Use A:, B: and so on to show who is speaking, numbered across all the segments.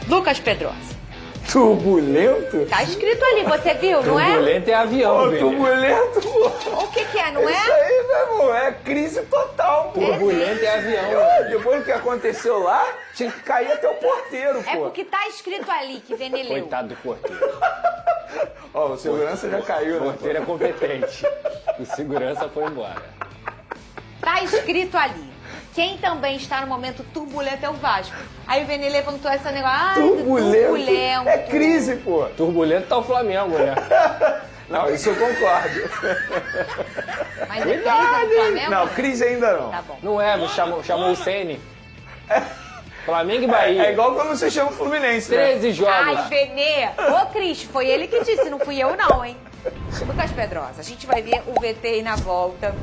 A: Lucas Pedrosa.
B: Turbulento?
A: Tá escrito ali, você viu, não é?
C: Turbulento é avião, velho.
B: Turbulento, pô.
A: O que é, não é?
B: Isso aí, meu irmão, é crise total, pô.
C: Turbulento é avião, velho.
B: Depois do que aconteceu lá, tinha que cair até o porteiro, pô.
A: É porque tá escrito ali que Vene leu.
C: Coitado do porteiro.
B: Ó, o segurança já caiu,
C: O
B: né?
C: porteiro é competente. O segurança foi embora.
A: Tá escrito ali. Quem também está no momento turbulento é o Vasco. Aí o Vene levantou essa negócio. Ai, turbulento.
B: É crise, pô.
C: Turbulento tá o Flamengo, né?
B: Não, isso eu concordo.
A: Mas é crise do Flamengo?
B: Não, crise ainda não.
A: Tá bom.
C: Não é, chamou o Ceni. Flamengo e Bahia.
B: É igual quando você chama o Fluminense, né?
C: 13 jogos.
A: Ai, Vene. Ô, Cris, foi ele que disse, não fui eu não, hein? Lucas Pedrosa, a gente vai ver o VT aí na volta.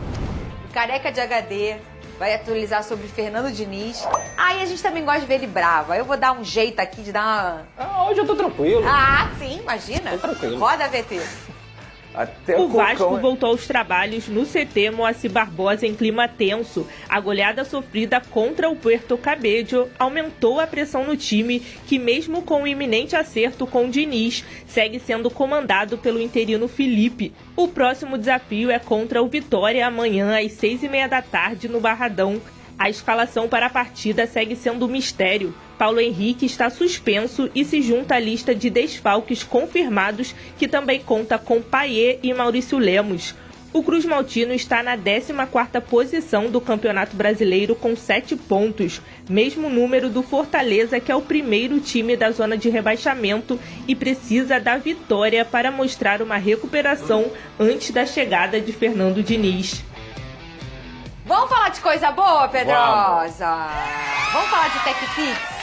A: O Careca de HD vai atualizar sobre Fernando Diniz. Aí a gente também gosta de ver ele bravo. Aí eu vou dar um jeito aqui de dar uma...
C: Hoje eu tô tranquilo.
A: Ah, sim, imagina.
C: Tô tranquilo.
A: Roda, VT.
B: Até
D: O Vasco
B: Cocão,
D: voltou aos trabalhos no CT Moacir Barbosa em clima tenso. A goleada sofrida contra o Puerto Cabello aumentou a pressão no time, que mesmo com o iminente acerto com o Diniz, segue sendo comandado pelo interino Felipe. O próximo desafio é contra o Vitória amanhã às 6h30 da tarde no Barradão. A escalação para a partida segue sendo um mistério. Paulo Henrique está suspenso e se junta à lista de desfalques confirmados, que também conta com Payet e Maurício Lemos. O Cruz Maltino está na 14ª posição do Campeonato Brasileiro com 7 pontos, mesmo número do Fortaleza, que é o primeiro time da zona de rebaixamento e precisa da vitória para mostrar uma recuperação antes da chegada de Fernando Diniz.
A: Vamos falar de coisa boa, Pedrosa? Vamos falar de TechPix?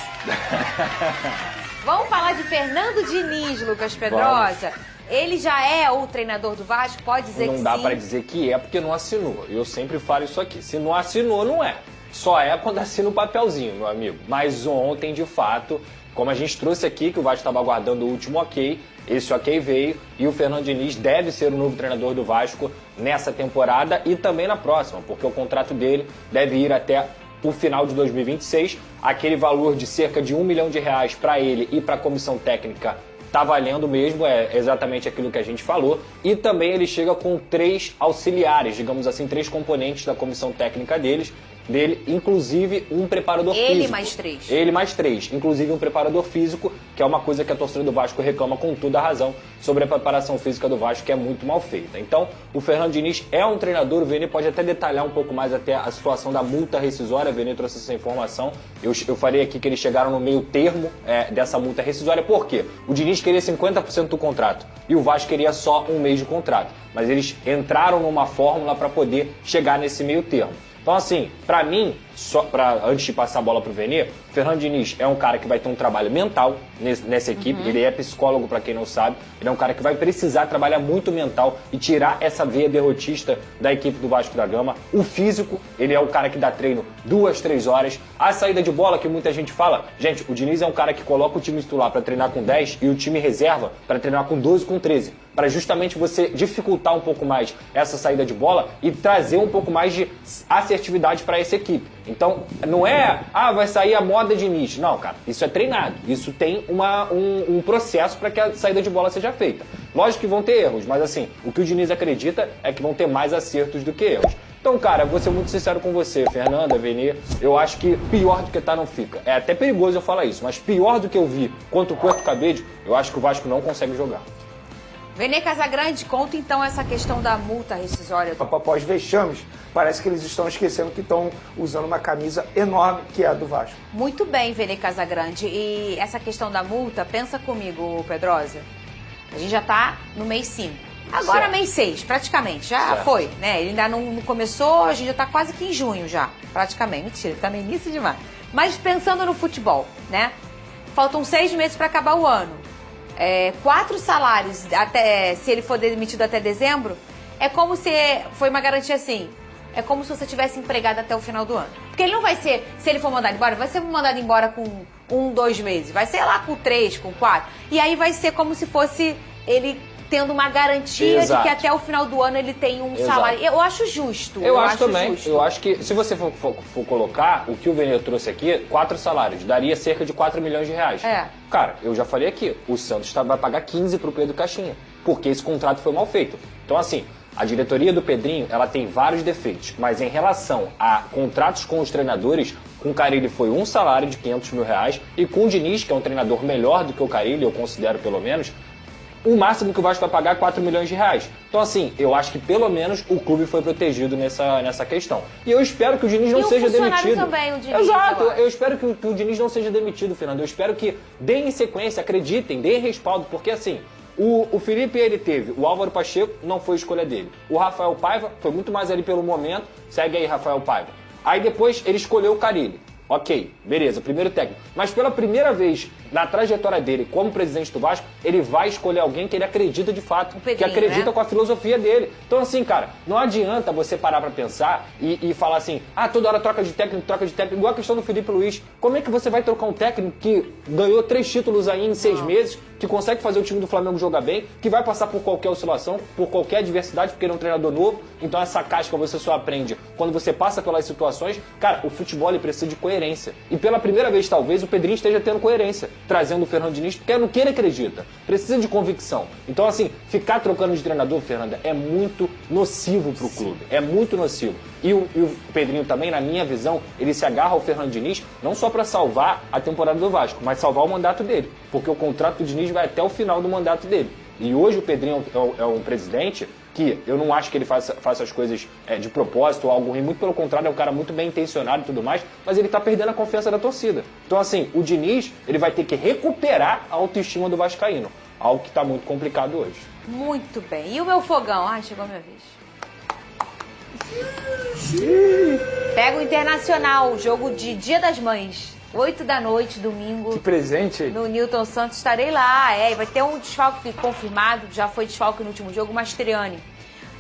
A: Vamos falar de Fernando Diniz, Lucas Pedrosa? Ele já é o treinador do Vasco? Pode dizer que sim?
C: Não dá pra dizer que é porque não assinou. Eu sempre falo isso aqui. Se não assinou, não é. Só é quando assina o papelzinho, meu amigo. Mas ontem, de fato, como a gente trouxe aqui, que o Vasco estava aguardando o último ok, esse ok veio e o Fernando Diniz deve ser o novo treinador do Vasco nessa temporada e também na próxima, porque o contrato dele deve ir até o final de 2026. Aquele valor de cerca de R$1 milhão para ele e para a comissão técnica tá valendo mesmo, é exatamente aquilo que a gente falou. E também ele chega com 3 auxiliares, digamos assim, 3 componentes da comissão técnica dele, inclusive um preparador físico.
A: Ele mais 3.
C: Ele mais 3, inclusive um preparador físico, que é uma coisa que a torcida do Vasco reclama com toda a razão sobre a preparação física do Vasco, que é muito mal feita. Então, o Fernando Diniz é um treinador, o Vene pode até detalhar um pouco mais até a situação da multa rescisória, o Vene trouxe essa informação. Eu falei aqui que eles chegaram no meio termo dessa multa rescisória, por quê? O Diniz queria 50% do contrato e o Vasco queria só um mês de contrato, mas eles entraram numa fórmula para poder chegar nesse meio termo. Então, assim, pra mim, antes de passar a bola pro Vene, o Fernando Diniz é um cara que vai ter um trabalho mental nessa equipe. Ele é psicólogo, pra quem não sabe. Ele é um cara que vai precisar trabalhar muito mental e tirar essa veia derrotista da equipe do Vasco da Gama. O físico, ele é o cara que dá treino 2, 3 horas. A saída de bola, que muita gente fala, gente, o Diniz é um cara que coloca o time titular pra treinar com 10 e o time reserva pra treinar com 12, com 13. Para justamente você dificultar um pouco mais essa saída de bola e trazer um pouco mais de assertividade para essa equipe. Então, não é, vai sair a moda Diniz. Não, cara, isso é treinado. Isso tem um processo para que a saída de bola seja feita. Lógico que vão ter erros, mas assim, o que o Diniz acredita é que vão ter mais acertos do que erros. Então, cara, vou ser muito sincero com você, Fernanda, Vene, eu acho que pior do que tá não fica. É até perigoso eu falar isso, mas pior do que eu vi contra o Puerto Cabello, eu acho que o Vasco não consegue jogar.
A: Vene Casagrande, conta então essa questão da multa rescisória.
B: Após vexames, parece que eles estão esquecendo que estão usando uma camisa enorme que é a do Vasco.
A: Muito bem, Vene Casagrande. E essa questão da multa, pensa comigo, Pedrosa. A gente já tá no mês 5. Agora
C: Certo.
A: mês 6, praticamente. Já
C: Certo.
A: foi, né? Ele ainda não começou, a gente já tá quase que em junho já. Praticamente. Mentira, tá no início demais. Mas pensando no futebol, né? Faltam 6 meses para acabar o ano. 4 salários, até, se ele for demitido até dezembro, é como se foi uma garantia assim. É como se você tivesse empregado até o final do ano. Porque ele não vai ser, se ele for mandado embora, vai ser mandado embora com 1, 2 meses. Vai ser lá com 3, com 4. E aí vai ser como se fosse ele tendo uma garantia
C: Exato.
A: de que até o final do ano ele tem um
C: Exato.
A: salário. Eu acho justo.
C: Eu acho também.
A: Justo.
C: Eu acho que se você for colocar o que o Vene trouxe aqui, 4 salários, daria cerca de 4 milhões de reais.
A: É.
C: Cara, eu já falei aqui, o Santos vai pagar 15 pro Pedro Caixinha, porque esse contrato foi mal feito. Então, assim, a diretoria do Pedrinho, ela tem vários defeitos, mas em relação a contratos com os treinadores, com o Carille foi um salário de 500 mil reais, e com o Diniz, que é um treinador melhor do que o Carille, eu considero pelo menos, o máximo que o Vasco vai pagar é 4 milhões de reais. Então, assim, eu acho que pelo menos o clube foi protegido nessa questão. E eu espero que o Diniz não seja demitido.
A: Também, o Diniz,
C: Exato, eu espero que o Diniz não seja demitido, Fernando. Eu espero que deem sequência, acreditem, deem respaldo, porque assim, o Felipe, ele teve, o Álvaro Pacheco não foi escolha dele. O Rafael Paiva foi muito mais ali pelo momento, segue aí, Rafael Paiva. Aí depois ele escolheu o Carille. Ok, beleza, primeiro técnico. Mas pela primeira vez na trajetória dele como presidente do Vasco, ele vai escolher alguém que ele acredita de fato,
A: Pedrinho,
C: que acredita,
A: né?
C: com a filosofia dele. Então assim, cara, não adianta você parar pra pensar e falar assim, toda hora troca de técnico, igual a questão do Felipe Luiz. Como é que você vai trocar um técnico que ganhou 3 títulos aí em 6 meses, que consegue fazer o time do Flamengo jogar bem, que vai passar por qualquer oscilação, por qualquer adversidade, porque ele é um treinador novo, então essa casca você só aprende quando você passa pelas situações. Cara, o futebol ele precisa de coerência. E pela primeira vez, talvez, o Pedrinho esteja tendo coerência, trazendo o Fernando Diniz, porque é no que ele acredita. Precisa de convicção. Então, assim, ficar trocando de treinador, Fernanda, é muito nocivo pro clube. É muito nocivo. E o Pedrinho também, na minha visão, ele se agarra ao Fernando Diniz não só para salvar a temporada do Vasco, mas salvar o mandato dele. Porque o contrato do Diniz vai até o final do mandato dele. E hoje o Pedrinho é um presidente que eu não acho que ele faça as coisas de propósito ou algo ruim. Muito pelo contrário, é um cara muito bem intencionado e tudo mais, mas ele tá perdendo a confiança da torcida. Então, assim, o Diniz, ele vai ter que recuperar a autoestima do vascaíno. Algo que tá muito complicado hoje.
A: Muito bem. E o meu fogão? Ai, chegou a minha vez. Pega o Internacional, jogo de Dia das Mães. 8 da noite, domingo.
B: Que presente.
A: No Newton Santos, estarei lá. Vai ter um desfalque confirmado, já foi desfalque no último jogo, o Mastroianni.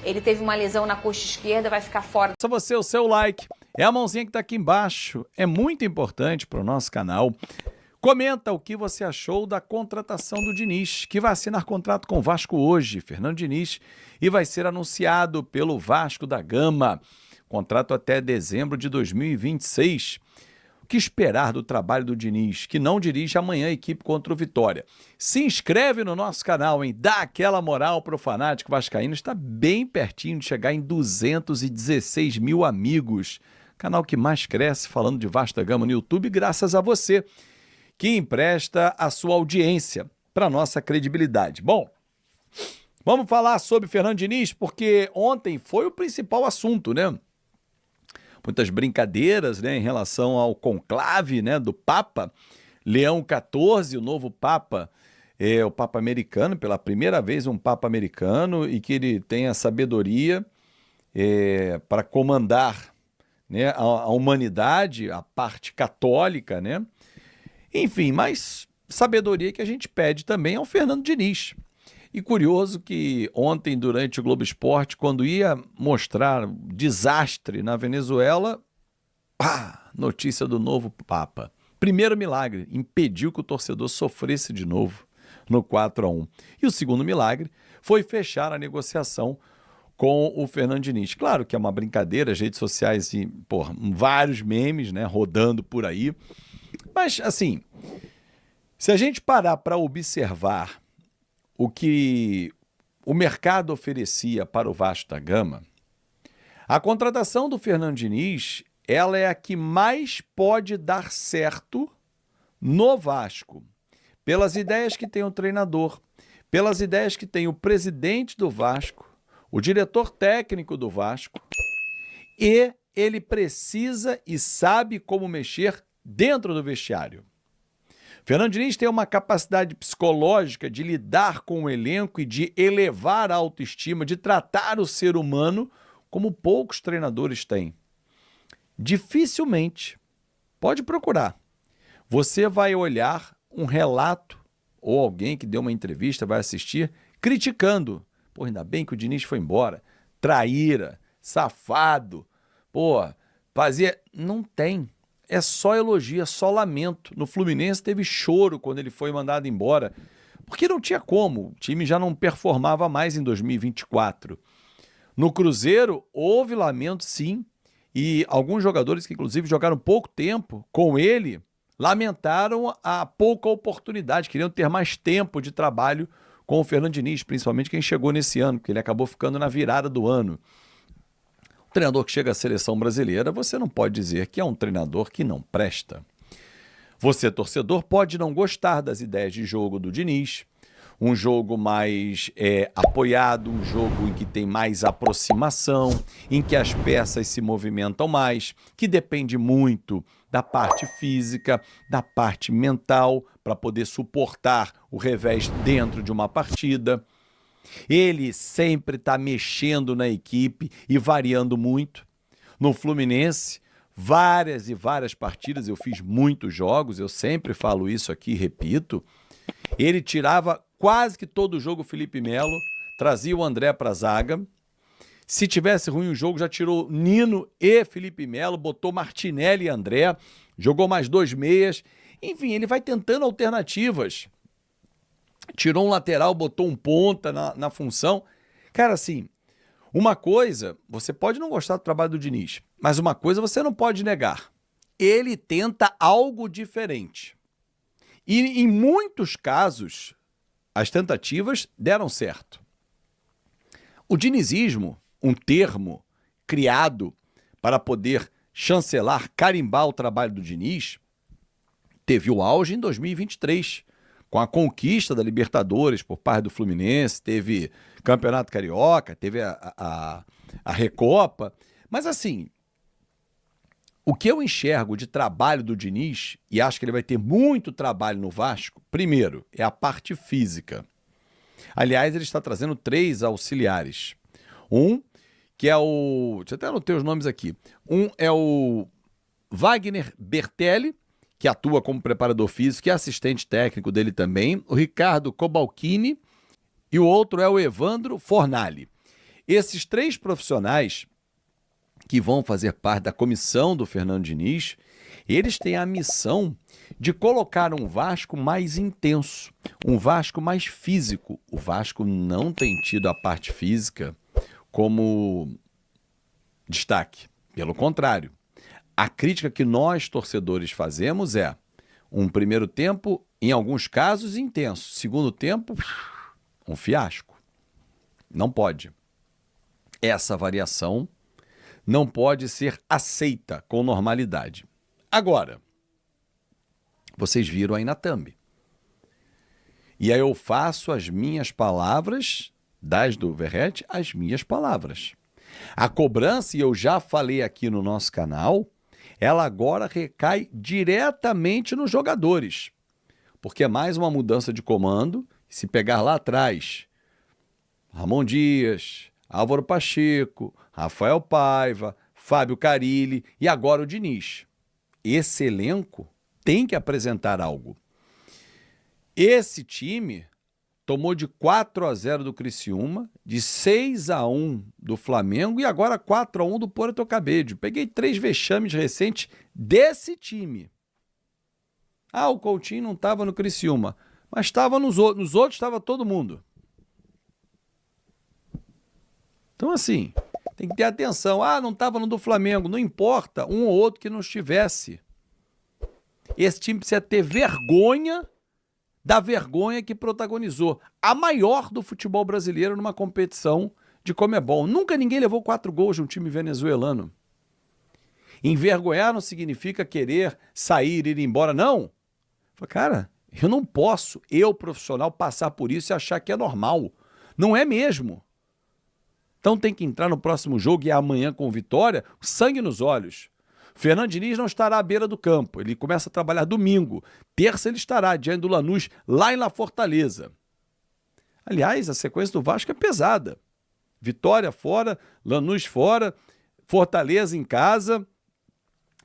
A: Ele teve uma lesão na coxa esquerda, vai ficar fora.
E: Só você, o seu like. É a mãozinha que tá aqui embaixo. É muito importante para o nosso canal. Comenta o que você achou da contratação do Diniz, que vai assinar contrato com o Vasco hoje, Fernando Diniz, e vai ser anunciado pelo Vasco da Gama. Contrato até dezembro de 2026. O que esperar do trabalho do Diniz, que não dirige amanhã a equipe contra o Vitória? Se inscreve no nosso canal, hein? Dá aquela moral pro fanático vascaíno. Está bem pertinho de chegar em 216 mil amigos. Canal que mais cresce falando de Vasco da Gama no YouTube, graças a você, que empresta a sua audiência para nossa credibilidade. Bom, vamos falar sobre Fernando Diniz, porque ontem foi o principal assunto, né? Muitas brincadeiras, né, em relação ao conclave, né, do Papa Leão XIV, o novo Papa, o Papa americano, pela primeira vez um Papa americano, e que ele tem a sabedoria para comandar, né, a humanidade, a parte católica, né? Enfim, mas sabedoria que a gente pede também ao Fernando Diniz. E curioso que ontem, durante o Globo Esporte, quando ia mostrar desastre na Venezuela, notícia do novo Papa. Primeiro milagre, impediu que o torcedor sofresse de novo no 4-1. E o segundo milagre foi fechar a negociação com o Fernando Diniz. Claro que é uma brincadeira, as redes sociais e vários memes, né, rodando por aí. Mas, assim, se a gente parar para observar o que o mercado oferecia para o Vasco da Gama, a contratação do Fernando Diniz, ela é a que mais pode dar certo no Vasco, pelas ideias que tem o treinador, pelas ideias que tem o presidente do Vasco, o diretor técnico do Vasco, e ele precisa e sabe como mexer dentro do vestiário. Fernando Diniz tem uma capacidade psicológica de lidar com o elenco e de elevar a autoestima, de tratar o ser humano como poucos treinadores têm. Dificilmente, pode procurar, você vai olhar um relato ou alguém que deu uma entrevista, vai assistir, criticando. Ainda bem que o Diniz foi embora. Traíra, safado, fazia... Não tem. É só elogio, é só lamento. No Fluminense teve choro quando ele foi mandado embora. porque não tinha como, o time já não performava mais em 2024. No Cruzeiro, houve lamento sim, e alguns jogadores que inclusive jogaram pouco tempo com ele, lamentaram a pouca oportunidade, queriam ter mais tempo de trabalho com o Fernando Diniz, principalmente quem chegou nesse ano, porque ele acabou ficando na virada do ano. O treinador que chega à seleção brasileira, você não pode dizer que é um treinador que não presta. Você, torcedor, pode não gostar das ideias de jogo do Diniz, um jogo mais apoiado, um jogo em que tem mais aproximação, em que as peças se movimentam mais, que depende muito da parte física, da parte mental, para poder suportar o revés dentro de uma partida. Ele sempre está mexendo na equipe e variando muito. No Fluminense, várias e várias partidas, eu fiz muitos jogos, eu sempre falo isso aqui, repito, ele tirava quase que todo jogo o Felipe Melo, trazia o André para a zaga. Se tivesse ruim o jogo, já tirou Nino e Felipe Melo, botou Martinelli e André, jogou mais 2 meias. Enfim, ele vai tentando alternativas. Tirou um lateral, botou um ponta na função. Cara, assim, uma coisa, você pode não gostar do trabalho do Diniz, mas uma coisa você não pode negar. Ele tenta algo diferente. E em muitos casos, as tentativas deram certo. O dinizismo, um termo criado para poder chancelar, carimbar o trabalho do Diniz, teve o auge em 2023, com a conquista da Libertadores por parte do Fluminense, teve Campeonato Carioca, teve a Recopa. Mas assim, o que eu enxergo de trabalho do Diniz, e acho que ele vai ter muito trabalho no Vasco, primeiro, é a parte física. Aliás, ele está trazendo 3 auxiliares. Um, que é o... Deixa eu até anotar os nomes aqui. Um é o Wagner Bertelli, que atua como preparador físico e assistente técnico dele também. O Ricardo Cobalcini e o outro é o Evandro Fornali. Esses 3 profissionais que vão fazer parte da comissão do Fernando Diniz, eles têm a missão de colocar um Vasco mais intenso, um Vasco mais físico. O Vasco não tem tido a parte física como destaque. Pelo contrário, a crítica que nós, torcedores, fazemos é um primeiro tempo, em alguns casos, intenso. Segundo tempo, um fiasco. Não pode. Essa variação não pode ser aceita com normalidade. Agora, vocês viram aí na thumb. E aí eu faço as minhas palavras, das do Verrete, as minhas palavras. A cobrança, e eu já falei aqui no nosso canal, ela agora recai diretamente nos jogadores. Porque é mais uma mudança de comando. Se pegar lá atrás, Ramon Dias, Álvaro Pacheco, Rafael Paiva, Fábio Carilli e agora o Diniz. Esse elenco tem que apresentar algo. Esse time tomou de 4-0 do Criciúma, de 6-1 do Flamengo e agora 4-1 do Puerto Cabello. Peguei 3 vexames recentes desse time. Ah, o Coutinho não estava no Criciúma, mas estava nos outros estava todo mundo. Então, assim, tem que ter atenção. Ah, não estava no do Flamengo. Não importa, um ou outro que não estivesse. Esse time precisa ter vergonha da vergonha que protagonizou. A maior do futebol brasileiro numa competição de Conmebol. Nunca ninguém levou 4 gols de um time venezuelano. Envergonhar não significa querer sair, ir embora. Não. Cara, eu não posso, eu profissional, passar por isso e achar que é normal. Não é mesmo. Então tem que entrar no próximo jogo e amanhã com vitória, sangue nos olhos. Fernando Diniz não estará à beira do campo, ele começa a trabalhar domingo. Terça ele estará diante do Lanús, lá em La Fortaleza. Aliás, a sequência do Vasco é pesada. Vitória fora, Lanús fora, Fortaleza em casa.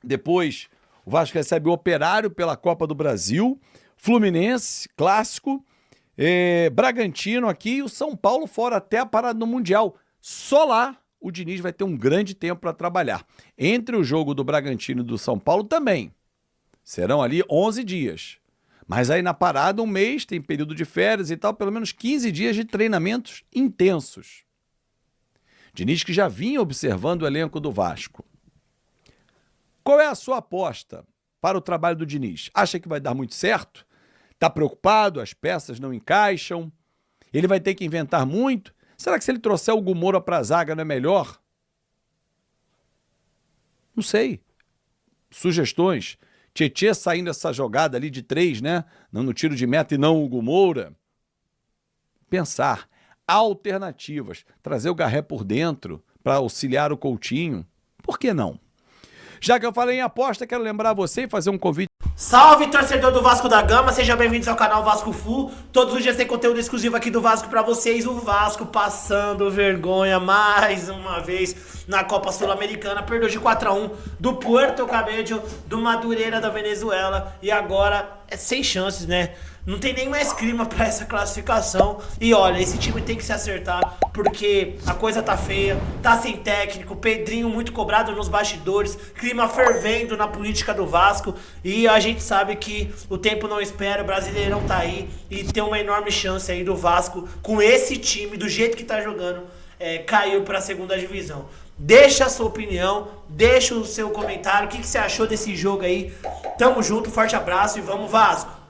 E: Depois o Vasco recebe o Operário pela Copa do Brasil, Fluminense, clássico, Bragantino aqui e o São Paulo fora até a parada no Mundial. Só lá o Diniz vai ter um grande tempo para trabalhar. Entre o jogo do Bragantino e do São Paulo também. Serão ali 11 dias. Mas aí na parada, um mês, tem período de férias e tal, pelo menos 15 dias de treinamentos intensos. Diniz que já vinha observando o elenco do Vasco. Qual é a sua aposta para o trabalho do Diniz? Acha que vai dar muito certo? Está preocupado? As peças não encaixam? Ele vai ter que inventar muito? Será que se ele trouxer o Hugo Moura para a zaga não é melhor? Não sei. Sugestões. Tietê saindo essa jogada ali de 3, né? Não no tiro de meta e não o Hugo Moura. Pensar. Alternativas. Trazer o Garré por dentro para auxiliar o Coutinho. Por que não? Já que eu falei em aposta, quero lembrar você e fazer um convite.
F: Salve, torcedor do Vasco da Gama, sejam bem-vindos ao canal Vasco Full. Todos os dias tem conteúdo exclusivo aqui do Vasco pra vocês. O Vasco passando vergonha mais uma vez na Copa Sul-Americana. Perdeu de 4-1 do Puerto Cabello, do Madureira da Venezuela. E agora é sem chances, né? Não tem nem mais clima pra essa classificação. E olha, esse time tem que se acertar, porque a coisa tá feia, tá sem técnico, Pedrinho muito cobrado nos bastidores, clima fervendo na política do Vasco. E a gente sabe que o tempo não espera, o Brasileirão tá aí e tem uma enorme chance aí do Vasco, com esse time, do jeito que tá jogando, cair pra segunda divisão. Deixa a sua opinião, deixa o seu comentário, o que você achou desse jogo aí. Tamo junto, forte abraço e vamos Vasco!